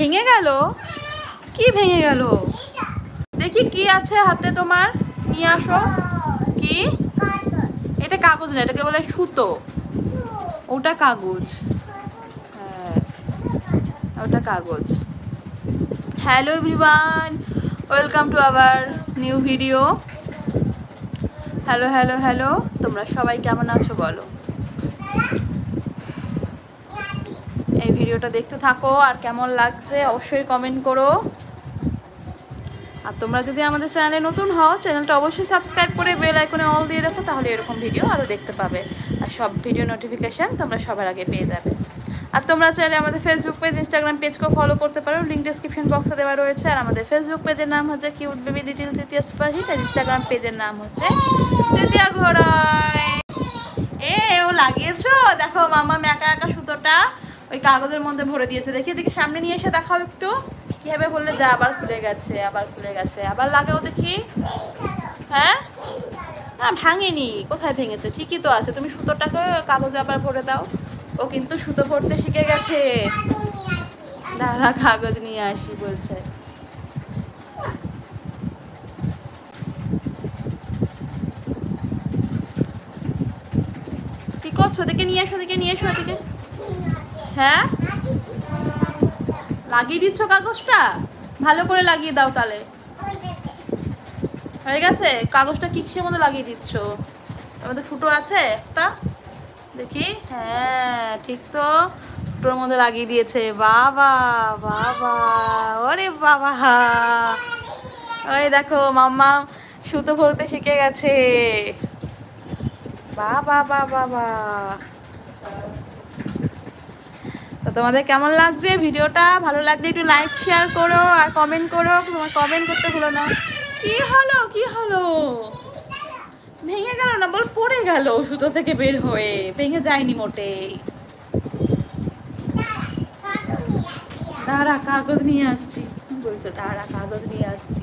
ভেঙে গেল? কি ভেঙে গেল? দেখি কি আছে হাতে তোমার, নিয়ে আসো। কি? এটা কাগজ না, এটাকে বলে সুতো। ওটা কাগজ। হ্যাঁ, ওটা কাগজ। Hello everyone, welcome to our new video. Hello hello hello, তোমরা সবাই কেমন আছো বলো। এই ভিডিওটা দেখতে থাকো, আর কেমন লাগছে অবশ্যই কমেন্ট করো। আর তোমরা যদি আমাদের চ্যানেলে নতুন হও, চ্যানেলটা অবশ্যই সাবস্ক্রাইব করে বেল আইকনে অল দিয়ে রাখো, তাহলে এরকম ভিডিও আরও দেখতে পাবে। আর সব ভিডিও নোটিফিকেশান তোমরা সবার আগে পেয়ে যাবে। আর তোমরা চাইলে আমাদের ফেসবুক পেজ, ইনস্টাগ্রাম পেজকেও ফলো করতে পারো, লিঙ্ক ডিসক্রিপশন বক্সে দেওয়া রয়েছে। আর আমাদের ফেসবুক পেজের নাম হচ্ছে কিউট বেবি লিটিল তৃতীয়া সুপারহিট, আর ইনস্টাগ্রাম পেজের নাম হচ্ছে তৃতীয়া ঘোড়ায়। ও লাগিয়েছো? দেখো মামা একা একা সুতোটা ওই কাগজের মধ্যে ভরে দিয়েছে। দেখি দেখি সামনে নিয়ে এসে দেখাও একটু কিভাবে বললে। যা, আবার খুলে গেছে, আবার খুলে গেছে, আবার লাগাও দেখি। হ্যাঁ, না ভাঙেনি। কোথায় ভেঙেছে? ঠিকই তো আছে। তুমি সুতোটাকে কাগজে আবার ভরে দাও। ও কিন্তু সুতো ভরতে শিখে গেছে। দাঁড়া, কাগজ নিয়ে আসি বলছে। কি করছো? ওদিকে নিয়ে এসো, ওদিকে নিয়ে এসো, ওদিকে। হ্যাঁ, লাগিয়ে দিচ্ছ কাগজটা? ভালো করে লাগিয়ে দাও তাহলে। হয়ে গেছে? কাগজটা কিসের মধ্যে লাগিয়ে দিচ্ছ? আমাদের ফুটো আছে একটা, দেখি। হ্যাঁ ঠিক তো, ফুটোর মধ্যে লাগিয়ে দিয়েছে। বাবা বাবা, ওরে বাবা, ওই দেখো মাম্মা সুতো ভরতে শিখে গেছে। বাবা বাবা বাবা। তো তোমাদের কেমন লাগছে ভিডিওটা? ভালো লাগলে একটু লাইক শেয়ার করো আর কমেন্ট করো। তোমার কমেন্ট করতে ভুলো না। কি হলো? কি হলো? ভেঙে গেল না বল, পড়ে গেল সুতো থেকে বের হয়ে। ভেঙে যায়নি মোটেই। দাঁড়া, কাগজ নিয়ে আসছি বলছে। দাঁড়া, কাগজ নিয়ে আসছি।